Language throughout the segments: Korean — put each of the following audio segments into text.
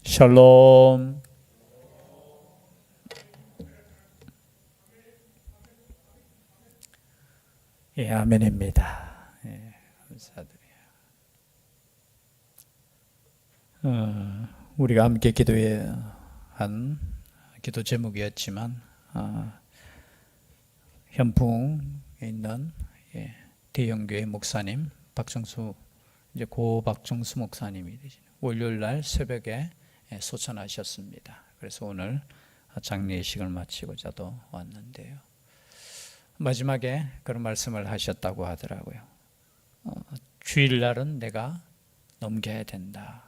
샬롬. 예, 아멘입니다. 예, 감사드려요. 우리가 함께 기도한 기도 제목이었지만 현풍에 있는 대형교회 목사님 박정수, 이제 고 박정수 목사님이 되시는 월요일 날 새벽에 소천하셨습니다. 그래서 오늘 장례식을 마치고 저도 왔는데요. 마지막에 그런 말씀을 하셨다고 하더라고요. 주일날은 내가 넘겨야 된다.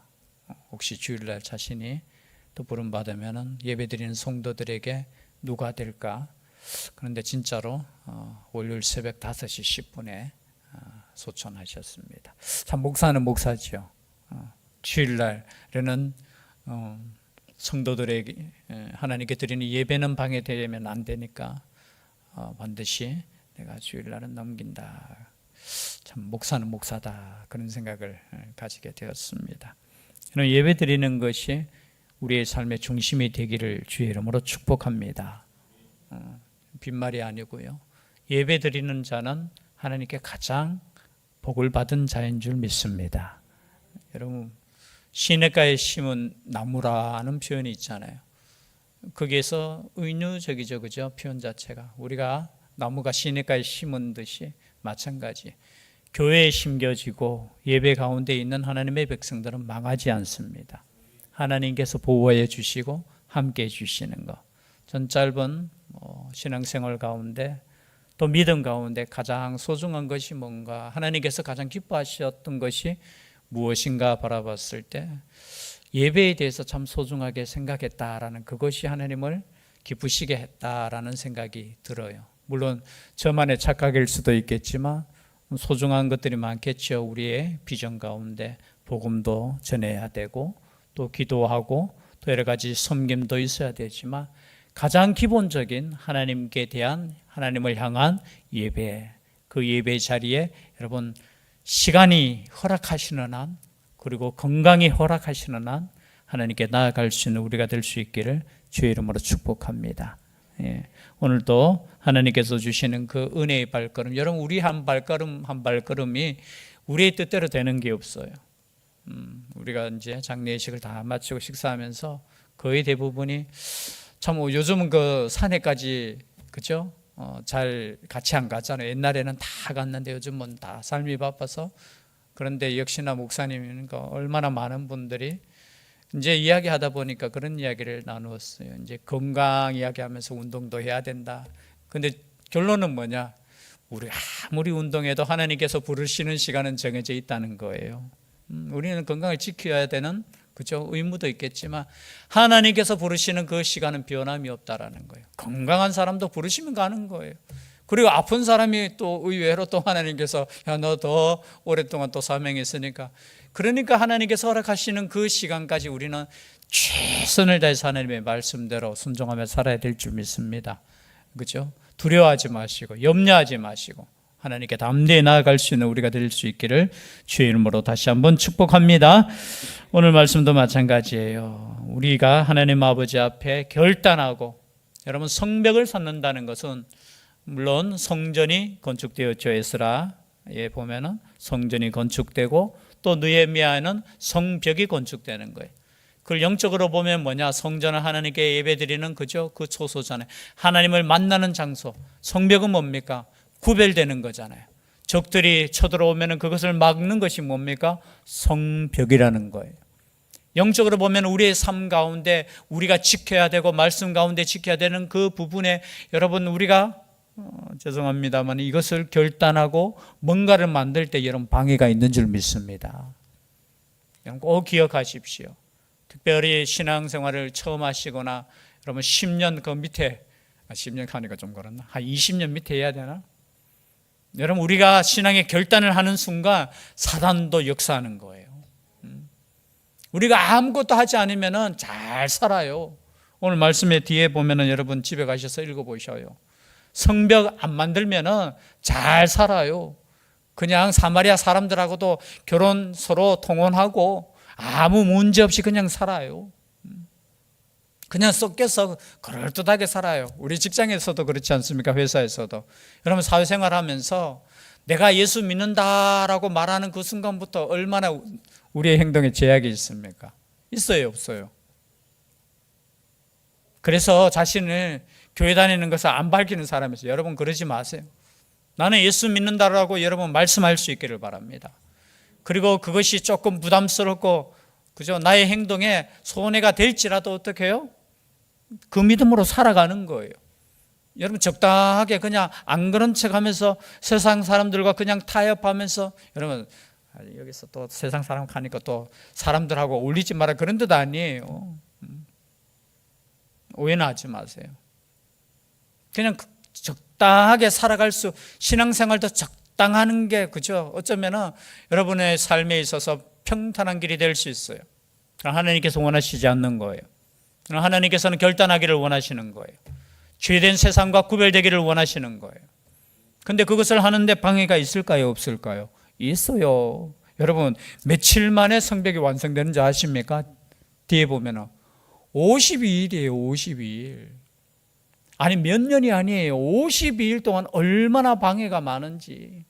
혹시 주일날 자신이 또 부름받으면 예배드리는 성도들에게 누가 될까? 그런데 진짜로 월요일 새벽 5시 10분에 소천하셨습니다. 참 목사는 목사죠. 주일날에는 성도들에게 하나님께 드리는 예배는 방해되면 안 되니까 반드시 내가 주일날은 넘긴다. 참 목사는 목사다. 그런 생각을 가지게 되었습니다. 예배 드리는 것이 우리의 삶의 중심이 되기를 주의 이름으로 축복합니다. 빈말이 아니고요. 예배 드리는 자는 하나님께 가장 복을 받은 자인 줄 믿습니다. 여러분, 시냇가에 심은 나무라는 표현이 있잖아요. 거기에서 의무적이죠, 그죠? 표현 자체가 우리가 나무가 시냇가에 심은 듯이 마찬가지. 교회에 심겨지고 예배 가운데 있는 하나님의 백성들은 망하지 않습니다. 하나님께서 보호해 주시고 함께 해 주시는 것. 전 짧은 신앙생활 가운데 또 믿음 가운데 가장 소중한 것이 뭔가, 하나님께서 가장 기뻐하셨던 것이 무엇인가 바라봤을 때 예배에 대해서 참 소중하게 생각했다라는, 그것이 하나님을 기쁘시게 했다라는 생각이 들어요. 물론 저만의 착각일 수도 있겠지만 소중한 것들이 많겠죠. 우리의 비전 가운데 복음도 전해야 되고 또 기도하고 또 여러 가지 섬김도 있어야 되지만 가장 기본적인 하나님께 대한, 하나님을 향한 예배, 그 예배 자리에 여러분 시간이 허락하시는 한, 그리고 건강이 허락하시는 한 하나님께 나아갈 수 있는 우리가 될 수 있기를 주의 이름으로 축복합니다. 오늘도 하나님께서 주시는 그 은혜의 발걸음, 여러분 우리 한 발걸음 한 발걸음이 우리의 뜻대로 되는 게 없어요. 우리가 이제 장례식을 다 마치고 식사하면서 거의 대부분이 참 요즘은 그 산에까지, 그죠? 잘 같이 안 가잖아요. 옛날에는 다 갔는데 요즘은 다 삶이 바빠서. 그런데 역시나 목사님이니까 얼마나 많은 분들이 이제 이야기하다 보니까 그런 이야기를 나누었어요. 이제 건강 이야기하면서 운동도 해야 된다. 근데 결론은 뭐냐? 우리 아무리 운동해도 하나님께서 부르시는 시간은 정해져 있다는 거예요. 우리는 건강을 지켜야 되는, 그죠? 의무도 있겠지만 하나님께서 부르시는 그 시간은 변함이 없다라는 거예요. 건강한 사람도 부르시면 가는 거예요. 그리고 아픈 사람이 또 의외로 또 하나님께서 야, 너 더 오랫동안 또 사명했으니까, 그러니까 하나님께서 허락하시는 그 시간까지 우리는 최선을 다해서 하나님의 말씀대로 순종하며 살아야 될 줄 믿습니다. 그죠? 두려워하지 마시고 염려하지 마시고 하나님께 담대히 나아갈 수 있는 우리가 될 수 있기를 주의 이름으로 다시 한번 축복합니다. 오늘 말씀도 마찬가지예요. 우리가 하나님 아버지 앞에 결단하고, 여러분 성벽을 쌓는다는 것은 물론 성전이 건축되었죠. 에스라에 보면은 성전이 건축되고 또 느헤미야에는 성벽이 건축되는 거예요. 그걸 영적으로 보면 뭐냐? 성전은 하나님께 예배드리는, 그죠? 그 초소잖아요. 하나님을 만나는 장소. 성벽은 뭡니까? 구별되는 거잖아요. 적들이 쳐들어오면 그것을 막는 것이 뭡니까? 성벽이라는 거예요. 영적으로 보면 우리의 삶 가운데 우리가 지켜야 되고 말씀 가운데 지켜야 되는 그 부분에 여러분 우리가 죄송합니다만 이것을 결단하고 뭔가를 만들 때 여러분 방해가 있는 줄 믿습니다. 여러분 꼭 기억하십시오. 특별히 신앙생활을 처음 하시거나 여러분 10년 그 밑에, 10년 하니까 좀 그렇나? 한 20년 밑에 해야 되나? 여러분 우리가 신앙의 결단을 하는 순간 사단도 역사하는 거예요. 우리가 아무것도 하지 않으면 잘 살아요. 오늘 말씀의 뒤에 보면 여러분 집에 가셔서 읽어보셔요. 성벽 안 만들면 잘 살아요. 그냥 사마리아 사람들하고도 결혼 서로 통혼하고 아무 문제 없이 그냥 살아요. 그냥 섞여서 그럴듯하게 살아요. 우리 직장에서도 그렇지 않습니까? 회사에서도. 여러분 사회생활 하면서 내가 예수 믿는다라고 말하는 그 순간부터 얼마나 우리의 행동에 제약이 있습니까? 있어요, 없어요? 그래서 자신을 교회 다니는 것을 안 밝히는 사람이세요. 여러분 그러지 마세요. 나는 예수 믿는다라고 여러분 말씀할 수 있기를 바랍니다. 그리고 그것이 조금 부담스럽고 그죠? 나의 행동에 손해가 될지라도 어떻게 해요? 그 믿음으로 살아가는 거예요. 여러분 적당하게 그냥 안 그런 척하면서 세상 사람들과 그냥 타협하면서 여러분 여기서 또 세상 사람 가니까 또 사람들하고 어울리지 마라 그런 뜻 아니에요. 오해는 하지 마세요. 그냥 적당하게 살아갈 수 신앙생활도 적당하는 게 그죠? 어쩌면은 여러분의 삶에 있어서 평탄한 길이 될 수 있어요. 하나님께서 원하시지 않는 거예요. 하나님께서는 결단하기를 원하시는 거예요. 죄된 세상과 구별되기를 원하시는 거예요. 근데 그것을 하는데 방해가 있을까요? 없을까요? 있어요. 여러분 며칠 만에 성벽이 완성되는 줄 아십니까? 뒤에 보면 52일이에요. 52일. 아니 몇 년이 아니에요. 52일 동안 얼마나 방해가 많은지.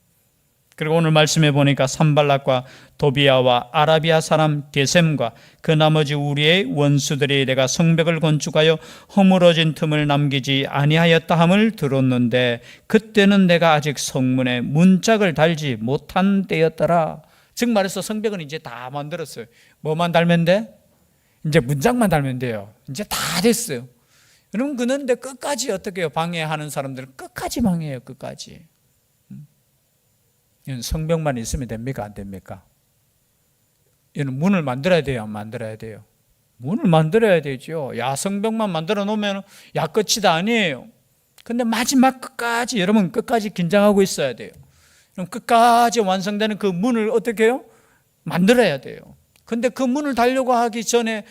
그리고 오늘 말씀해 보니까 산발락과 도비아와 아라비아 사람 게셈과 그 나머지 우리의 원수들이 내가 성벽을 건축하여 허물어진 틈을 남기지 아니하였다 함을 들었는데 그때는 내가 아직 성문에 문짝을 달지 못한 때였더라. 즉 말해서 성벽은 이제 다 만들었어요. 뭐만 달면 돼? 이제 문짝만 달면 돼요. 이제 다 됐어요. 여러분 그런데 끝까지 어떻게 해요? 방해하는 사람들은 끝까지 방해해요. 끝까지. 이건 성벽만 있으면 됩니까? 안 됩니까? 이는 문을 만들어야 돼요? 안 만들어야 돼요? 문을 만들어야 되죠. 야 성벽만 만들어 놓으면 야 끝이다 아니에요. 근데 마지막 끝까지 여러분 끝까지 긴장하고 있어야 돼요. 그럼 끝까지 완성되는 그 문을 어떻게 해요? 만들어야 돼요. 근데 그 문을 달려고 하기 전에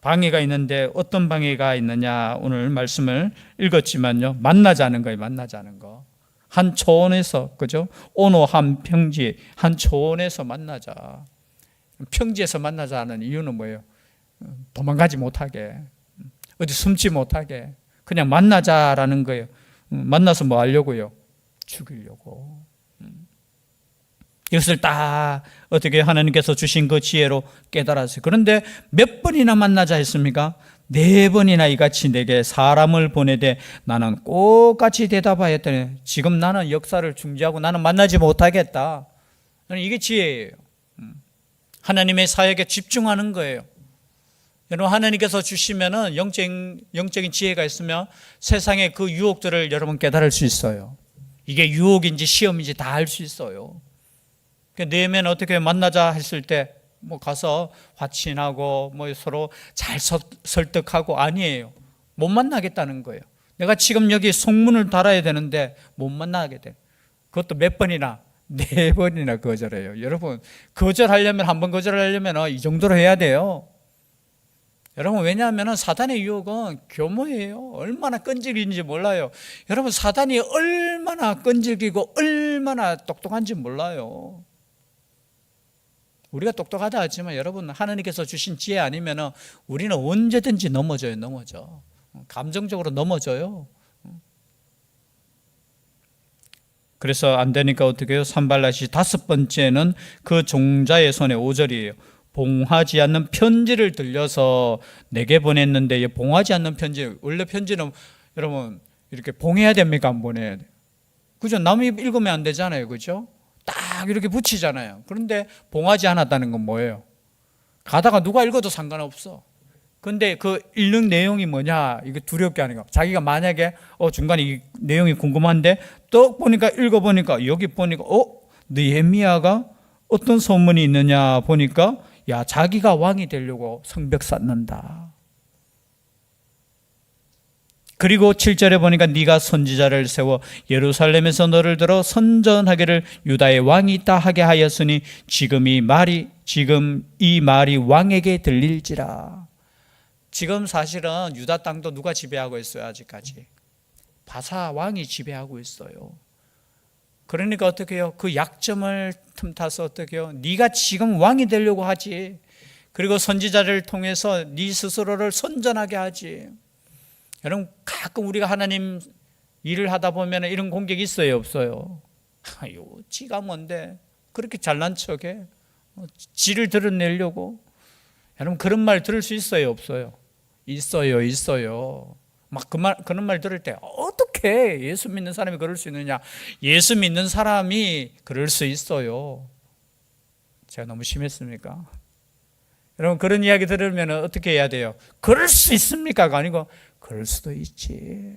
방해가 있는데 어떤 방해가 있느냐 오늘 말씀을 읽었지만요. 만나자는 거예요. 만나자는 거. 한 초원에서 그죠? 오노 한 평지 한 초원에서 만나자. 평지에서 만나자는 이유는 뭐예요? 도망가지 못하게 어디 숨지 못하게 그냥 만나자라는 거예요. 만나서 뭐 하려고요? 죽이려고. 이것을 다 어떻게 하나님께서 주신 그 지혜로 깨달았어요. 그런데 몇 번이나 만나자 했습니까? 4번이나 이같이 내게 사람을 보내되 나는 똑같이 대답하였더니 지금 나는 역사를 중지하고 나는 만나지 못하겠다. 이게 지혜예요. 하나님의 사역에 집중하는 거예요. 여러분 하나님께서 주시면은 영적인 지혜가 있으면 세상의 그 유혹들을 여러분 깨달을 수 있어요. 이게 유혹인지 시험인지 다 알 수 있어요. 내면 어떻게 만나자 했을 때 뭐 가서 화친하고 뭐 서로 잘 설득하고 아니에요. 못 만나겠다는 거예요. 내가 지금 여기 속문을 달아야 되는데 못 만나게 돼. 그것도 몇 번이나 4번이나 거절해요. 여러분 거절하려면 한 번 거절하려면 이 정도로 해야 돼요. 여러분 왜냐하면 사단의 유혹은 교모예요. 얼마나 끈질긴지 몰라요. 여러분 사단이 얼마나 끈질기고 얼마나 똑똑한지 몰라요. 우리가 똑똑하다 하지만 여러분 하나님께서 주신 지혜 아니면 우리는 언제든지 넘어져. 감정적으로 넘어져요. 그래서 안 되니까 어떻게 해요? 산발랏이 5번째는 그 종자의 손에 5절이에요. 봉하지 않는 편지를 들려서 내게 보냈는데 봉하지 않는 편지 원래 편지는 여러분 이렇게 봉해야 됩니까? 안 보내야 돼요? 그죠? 남이 읽으면 안 되잖아요. 그죠? 딱 이렇게 붙이잖아요. 그런데 봉하지 않았다는 건 뭐예요? 가다가 누가 읽어도 상관없어. 근데 그 읽는 내용이 뭐냐? 이게 두렵게 하는 거. 자기가 만약에 중간에 이 내용이 궁금한데 또 보니까 읽어보니까 여기 보니까 느헤미야가 어떤 소문이 있느냐 보니까 야 자기가 왕이 되려고 성벽 쌓는다. 그리고 7절에 보니까 네가 선지자를 세워 예루살렘에서 너를 들어 선전하기를 유다의 왕이 있다 하게 하였으니 지금 이 말이 왕에게 들릴지라. 지금 사실은 유다 땅도 누가 지배하고 있어요? 아직까지 바사 왕이 지배하고 있어요. 그러니까 어떻게 해요? 그 약점을 틈타서 어떻게 해요? 네가 지금 왕이 되려고 하지. 그리고 선지자를 통해서 네 스스로를 선전하게 하지. 여러분, 가끔 우리가 하나님 일을 하다 보면 이런 공격이 있어요, 없어요? 아유, 지가 뭔데 그렇게 잘난 척해? 지를 드러내려고. 여러분, 그런 말 들을 수 있어요, 없어요? 있어요. 막 그런 말 들을 때 어떻게 예수 믿는 사람이 그럴 수 있느냐? 예수 믿는 사람이 그럴 수 있어요. 제가 너무 심했습니까? 여러분, 그런 이야기 들으면 어떻게 해야 돼요? 그럴 수 있습니까가 아니고 그럴 수도 있지.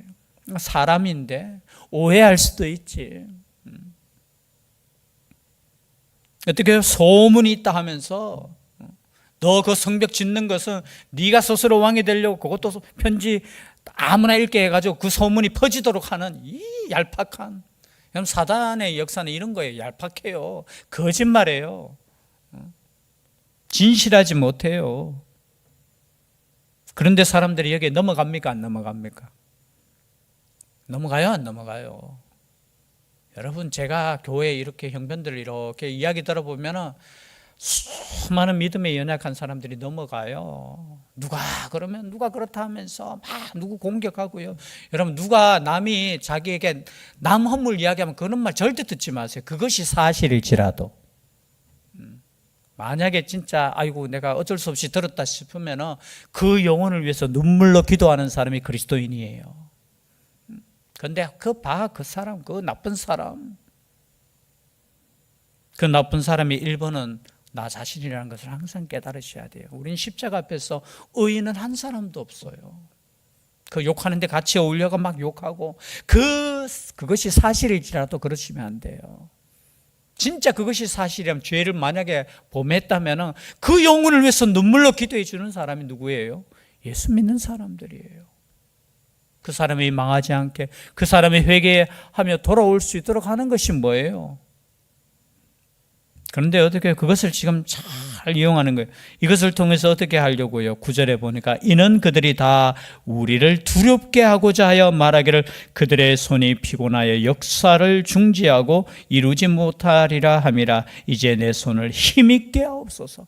사람인데 오해할 수도 있지. 어떻게 소문이 있다 하면서 너 그 성벽 짓는 것은 네가 스스로 왕이 되려고 그것도 편지 아무나 읽게 해가지고 그 소문이 퍼지도록 하는 이 얄팍한, 그럼 사단의 역사는 이런 거예요. 얄팍해요. 거짓말해요. 진실하지 못해요. 그런데 사람들이 여기에 넘어갑니까? 안 넘어갑니까? 넘어가요? 안 넘어가요? 여러분, 제가 교회에 이렇게 형편들을 이렇게 이야기 들어보면 수많은 믿음에 연약한 사람들이 넘어가요. 누가 그러면 누가 그렇다 하면서 막 누구 공격하고요. 여러분, 누가 남이 자기에게 남 허물 이야기하면 그런 말 절대 듣지 마세요. 그것이 사실일지라도. 만약에 진짜 아이고 내가 어쩔 수 없이 들었다 싶으면 그 영혼을 위해서 눈물로 기도하는 사람이 그리스도인이에요. 그런데 그 사람, 그 나쁜 사람, 그 나쁜 사람이 1번은 나 자신이라는 것을 항상 깨달으셔야 돼요. 우리는 십자가 앞에서 의인은 한 사람도 없어요. 그 욕하는데 같이 어울려가 막 욕하고 그것이 사실일지라도 그러시면 안 돼요. 진짜 그것이 사실이라면, 죄를 만약에 범했다면 그 영혼을 위해서 눈물로 기도해 주는 사람이 누구예요? 예수 믿는 사람들이에요. 그 사람이 망하지 않게, 그 사람이 회개하며 돌아올 수 있도록 하는 것이 뭐예요? 그런데 어떻게 그것을 지금 잘 이용하는 거예요? 이것을 통해서 어떻게 하려고요? 9절에 보니까 이는 그들이 다 우리를 두렵게 하고자 하여 말하기를 그들의 손이 피곤하여 역사를 중지하고 이루지 못하리라 함이라. 이제 내 손을 힘있게 하옵소서.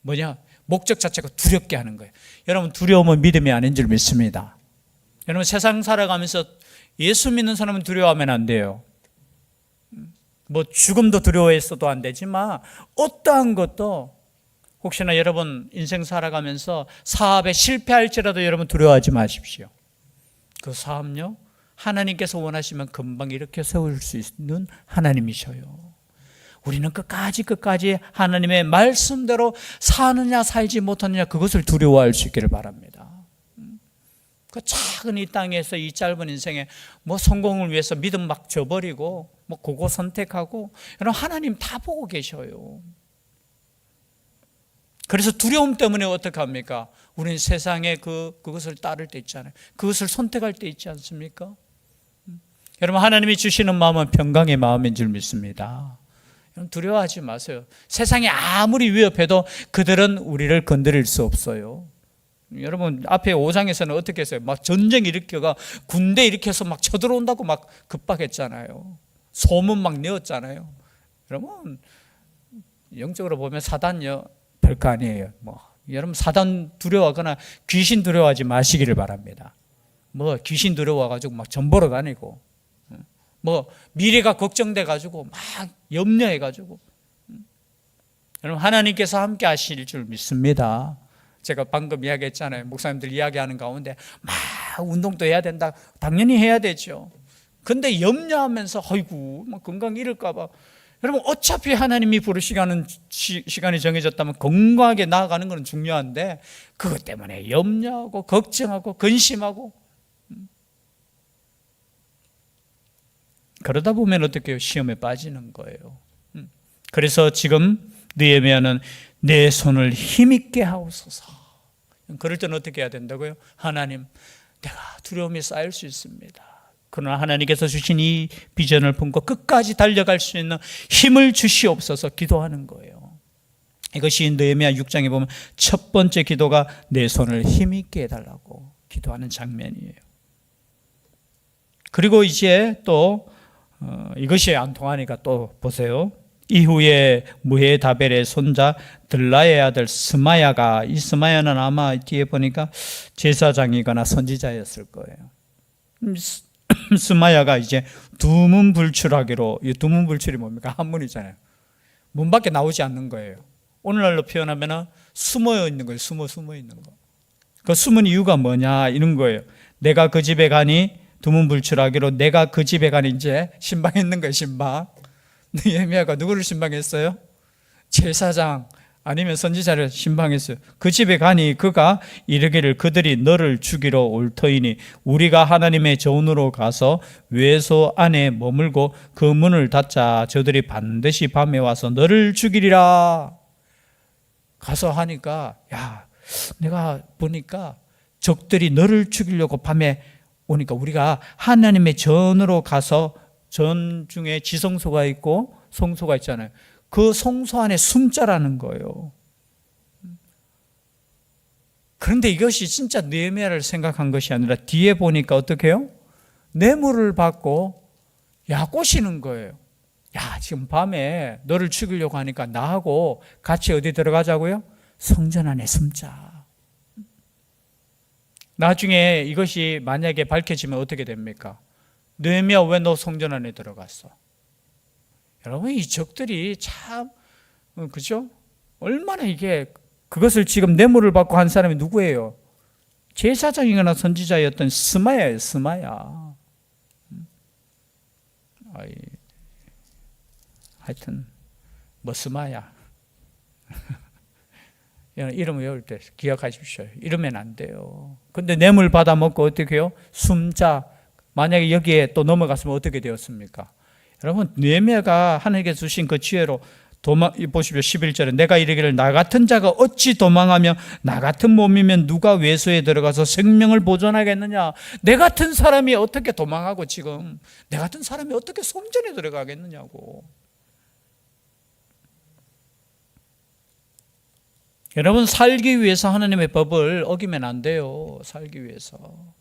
뭐냐? 목적 자체가 두렵게 하는 거예요. 여러분, 두려움은 믿음이 아닌 줄 믿습니다. 여러분, 세상 살아가면서 예수 믿는 사람은 두려워하면 안 돼요. 뭐 죽음도 두려워했어도 안 되지만 어떠한 것도, 혹시나 여러분 인생 살아가면서 사업에 실패할지라도 여러분 두려워하지 마십시오. 그 사업요, 하나님께서 원하시면 금방 일으켜 세울 수 있는 하나님이셔요. 우리는 끝까지 하나님의 말씀대로 사느냐 살지 못하느냐 그것을 두려워할 수 있기를 바랍니다. 그 작은 이 땅에서 이 짧은 인생에 뭐 성공을 위해서 믿음 막 저버리고 뭐 그거 선택하고, 여러분 하나님 다 보고 계셔요. 그래서 두려움 때문에 어떻게 합니까? 우리는 세상에 그것을 따를 때 있잖아요. 그것을 선택할 때 있지 않습니까? 여러분, 하나님이 주시는 마음은 평강의 마음인 줄 믿습니다. 여러분, 두려워하지 마세요. 세상이 아무리 위협해도 그들은 우리를 건드릴 수 없어요. 여러분, 앞에 5장에서는 어떻게 했어요? 막 전쟁 일으켜가 군대 일으켜서 막 쳐들어온다고 막 급박했잖아요. 소문 막 내었잖아요. 여러분, 영적으로 보면 사단요 별거 아니에요. 뭐 여러분, 사단 두려워하거나 귀신 두려워하지 마시기를 바랍니다. 뭐 귀신 두려워가지고 막 전보러 다니고, 뭐 미래가 걱정돼가지고 막 염려해가지고, 여러분 하나님께서 함께 하실 줄 믿습니다. 제가 방금 이야기했잖아요. 목사님들 이야기하는 가운데 막 운동도 해야 된다. 당연히 해야 되죠. 근데 염려하면서 아이고 막 건강 잃을까 봐. 여러분, 어차피 하나님이 부르시는 시간이 정해졌다면 건강하게 나아가는 건 중요한데 그것 때문에 염려하고 걱정하고 근심하고, 그러다 보면 어떻게 해요? 시험에 빠지는 거예요. 그래서 지금 느헤미야는 내 손을 힘있게 하옵소서. 그럴 때는 어떻게 해야 된다고요? 하나님, 내가 두려움이 쌓일 수 있습니다. 그러나 하나님께서 주신 이 비전을 품고 끝까지 달려갈 수 있는 힘을 주시옵소서 기도하는 거예요. 이것이 느헤미야 6장에 보면 첫 번째 기도가 내 손을 힘있게 해달라고 기도하는 장면이에요. 그리고 이제 또 이것이 안 통하니까 또 보세요. 이후에 무헤다벨의 손자 들라의 아들 스마야가, 이 스마야는 아마 뒤에 보니까 제사장이거나 선지자였을 거예요. 스마야가 이제 두문불출하기로, 이 두문불출이 뭡니까? 한문이잖아요. 문 밖에 나오지 않는 거예요. 오늘날로 표현하면 숨어 있는 거예요. 숨어 있는 거. 그 숨은 이유가 뭐냐 이런 거예요. 내가 그 집에 가니, 두문불출하기로 내가 그 집에 가니, 이제 신방했는 거예요. 신방. 느헤미야가 누구를 신방했어요? 제사장 아니면 선지자를 신방했어요. 그 집에 가니 그가 이르기를 그들이 너를 죽이러 올 터이니 우리가 하나님의 전으로 가서 외소 안에 머물고 그 문을 닫자. 저들이 반드시 밤에 와서 너를 죽이리라. 가서 하니까, 야, 내가 보니까 적들이 너를 죽이려고 밤에 오니까 우리가 하나님의 전으로 가서, 전 중에 지성소가 있고 성소가 있잖아요. 그 성소 안에 숨자라는 거예요. 그런데 이것이 진짜 느헤미야를 생각한 것이 아니라 뒤에 보니까 어떻게 해요? 뇌물을 받고 꼬시는 거예요. 야, 지금 밤에 너를 죽이려고 하니까 나하고 같이 어디 들어가자고요? 성전 안에 숨자. 나중에 이것이 만약에 밝혀지면 어떻게 됩니까? 느헤미야, 왜 너 성전 안에 들어갔어? 여러분, 이 적들이 참, 그죠? 얼마나 이게, 그것을 지금 뇌물을 받고 한 사람이 누구예요? 제사장이거나 선지자였던 스마야예요, 스마야. 하여튼 뭐 스마야. 이름 외울 때 기억하십시오. 이러면 안 돼요. 근데 뇌물 받아먹고 어떻게 해요? 숨자. 만약에 여기에 또 넘어갔으면 어떻게 되었습니까? 여러분, 느헤미야가 하나님께 주신 그 지혜로 보십시오. 11절에 내가 이르기를 나 같은 자가 어찌 도망하며 나 같은 몸이면 누가 외소에 들어가서 생명을 보존하겠느냐. 내 같은 사람이 어떻게 도망하고, 지금 내 같은 사람이 어떻게 성전에 들어가겠느냐고. 여러분, 살기 위해서 하나님의 법을 어기면 안 돼요. 살기 위해서.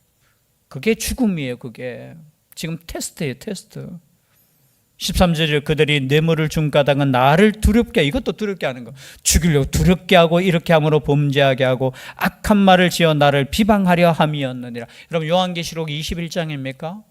그게 죽음이에요. 그게 지금 테스트예요. 테스트. 13절에 그들이 뇌물을 준 까닭은 나를 두렵게, 이것도 두렵게 하는 거, 죽이려고 두렵게 하고 이렇게 함으로 범죄하게 하고 악한 말을 지어 나를 비방하려 함이었느니라. 여러분, 요한계시록 21장입니까?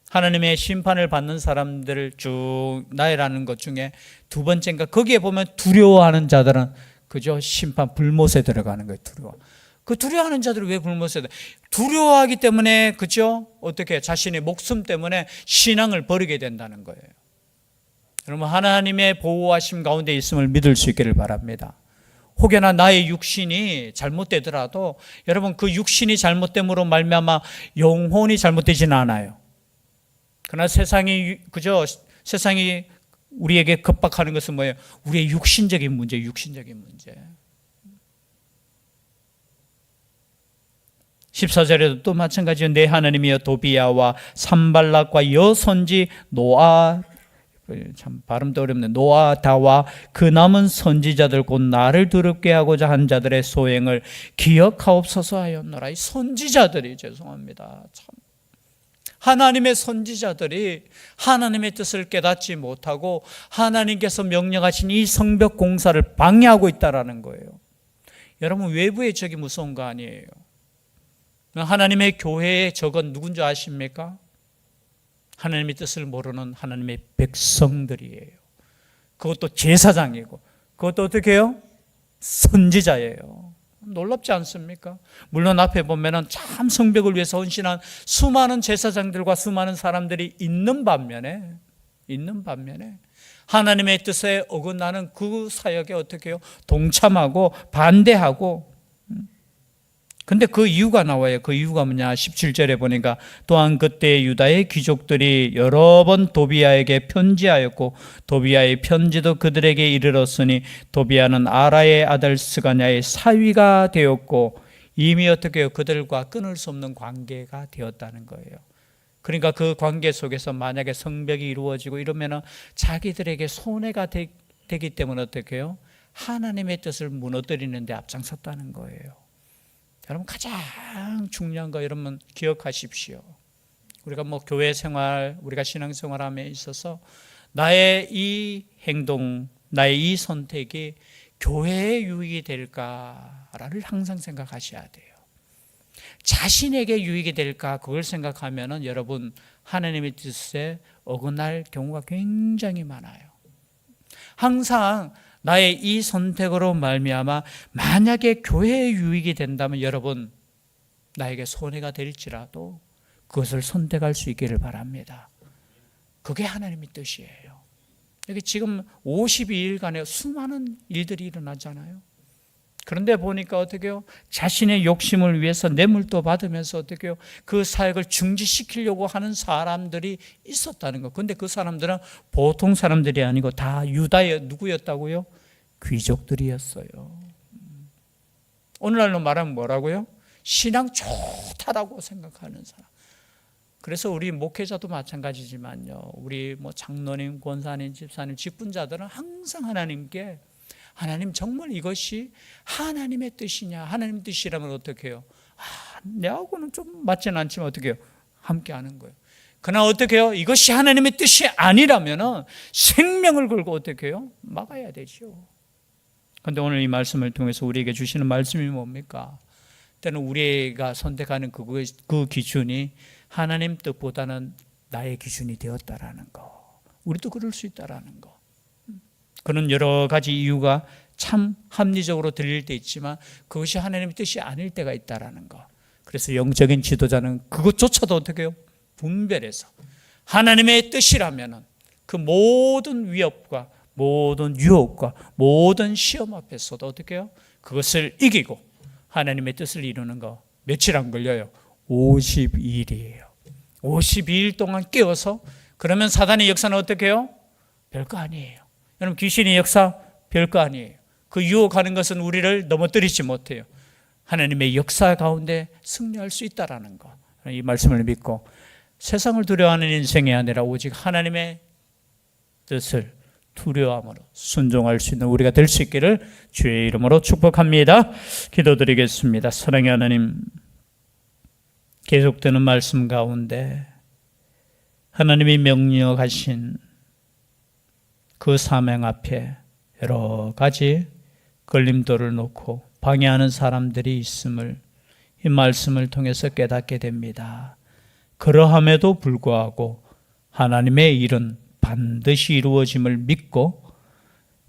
하나님의 심판을 받는 사람들을 쭉 나열하는 것 중에 두 번째인가, 거기에 보면 두려워하는 자들은 그죠? 심판 불못에 들어가는 거예요. 두려워. 그 두려워하는 자들이 왜 불못에 두려워하기 때문에, 그죠? 어떻게 자신의 목숨 때문에 신앙을 버리게 된다는 거예요. 여러분, 하나님의 보호하심 가운데 있음을 믿을 수 있기를 바랍니다. 혹여나 나의 육신이 잘못되더라도 여러분, 그 육신이 잘못됨으로 말미암아 영혼이 잘못되지는 않아요. 그러나 세상이, 그죠? 세상이 우리에게 겁박하는 것은 뭐예요? 우리의 육신적인 문제, 육신적인 문제. 14절에도 또 마찬가지로 내 하나님이여 도비야와 산발락과 여선지 노아, 참 발음도 어렵네, 노아다와 그 남은 선지자들 곧 나를 두렵게 하고자 한 자들의 소행을 기억하옵소서 하였노라. 이 선지자들이, 죄송합니다, 참 하나님의 선지자들이 하나님의 뜻을 깨닫지 못하고 하나님께서 명령하신 이 성벽 공사를 방해하고 있다라는 거예요. 여러분, 외부의 적이 무서운 거 아니에요. 하나님의 교회의 적은 누군지 아십니까? 하나님의 뜻을 모르는 하나님의 백성들이에요. 그것도 제사장이고, 그것도 어떻게 해요? 선지자예요. 놀랍지 않습니까? 물론 앞에 보면은 참 성벽을 위해서 헌신한 수많은 제사장들과 수많은 사람들이 있는 반면에 하나님의 뜻에 어긋나는 그 사역에 어떻게 해요? 동참하고 반대하고. 근데 그 이유가 나와요. 그 이유가 뭐냐? 17절에 보니까 또한 그때 유다의 귀족들이 여러 번 도비야에게 편지하였고 도비야의 편지도 그들에게 이르렀으니 도비야는 아라의 아들 스가냐의 사위가 되었고 이미 어떻게 해요? 그들과 끊을 수 없는 관계가 되었다는 거예요. 그러니까 그 관계 속에서 만약에 성벽이 이루어지고 이러면은 자기들에게 손해가 되기 때문에 어떻게 해요? 하나님의 뜻을 무너뜨리는 데 앞장섰다는 거예요. 여러분, 가장 중요한 거 여러분 기억하십시오. 우리가 교회 생활, 우리가 신앙생활함에 있어서 나의 이 행동, 나의 이 선택이 교회에 유익이 될까를 항상 생각하셔야 돼요. 자신에게 유익이 될까 그걸 생각하면은 여러분 하나님의 뜻에 어긋날 경우가 굉장히 많아요. 항상 나의 이 선택으로 말미암아 만약에 교회에 유익이 된다면 여러분 나에게 손해가 될지라도 그것을 선택할 수 있기를 바랍니다. 그게 하나님의 뜻이에요. 여기 지금 52일간의 수많은 일들이 일어나잖아요. 그런데 보니까 어떻게 해요? 자신의 욕심을 위해서 뇌물도 받으면서 어떻게 해요? 그 사역을 중지시키려고 하는 사람들이 있었다는 거. 근데 그 사람들은 보통 사람들이 아니고 다 유다의 누구였다고요? 귀족들이었어요. 오늘날로 말하면 뭐라고요? 신앙 좋다라고 생각하는 사람. 그래서 우리 목회자도 마찬가지지만요. 우리 장로님, 권사님, 집사님, 직분자들은 항상 하나님께 하나님 정말 이것이 하나님의 뜻이냐? 하나님 뜻이라면 어떻게 해요? 내하고는 좀 맞지는 않지만 어떻게 해요? 함께 하는 거예요. 그러나 어떻게 해요? 이것이 하나님의 뜻이 아니라면 생명을 걸고 어떻게 해요? 막아야 되죠. 그런데 오늘 이 말씀을 통해서 우리에게 주시는 말씀이 뭡니까? 때는 우리가 선택하는 그 기준이 하나님 뜻보다는 나의 기준이 되었다라는 거. 우리도 그럴 수 있다라는 거. 그런 여러 가지 이유가 참 합리적으로 들릴 때 있지만 그것이 하나님의 뜻이 아닐 때가 있다라는 거. 그래서 영적인 지도자는 그것조차도 어떻게 해요? 분별해서 하나님의 뜻이라면은 그 모든 위협과 모든 유혹과 모든 시험 앞에서도 어떻게 해요? 그것을 이기고 하나님의 뜻을 이루는 거 며칠 안 걸려요. 52일이에요. 52일 동안 깨워서 그러면 사단의 역사는 어떻게 해요? 별거 아니에요. 여러분 귀신의 역사 별거 아니에요. 그 유혹하는 것은 우리를 넘어뜨리지 못해요. 하나님의 역사 가운데 승리할 수 있다라는 거. 이 말씀을 믿고 세상을 두려워하는 인생이 아니라 오직 하나님의 뜻을 두려워함으로 순종할 수 있는 우리가 될 수 있기를 주의 이름으로 축복합니다. 기도드리겠습니다. 사랑의 하나님, 계속되는 말씀 가운데 하나님이 명령하신 그 사명 앞에 여러 가지 걸림돌을 놓고 방해하는 사람들이 있음을 이 말씀을 통해서 깨닫게 됩니다. 그러함에도 불구하고 하나님의 일은 반드시 이루어짐을 믿고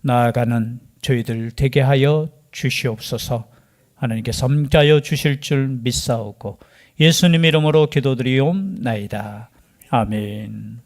나아가는 저희들 되게 하여 주시옵소서. 하나님께서 함께하여 주실 줄 믿사오고 예수님 이름으로 기도드리옵나이다. 아멘.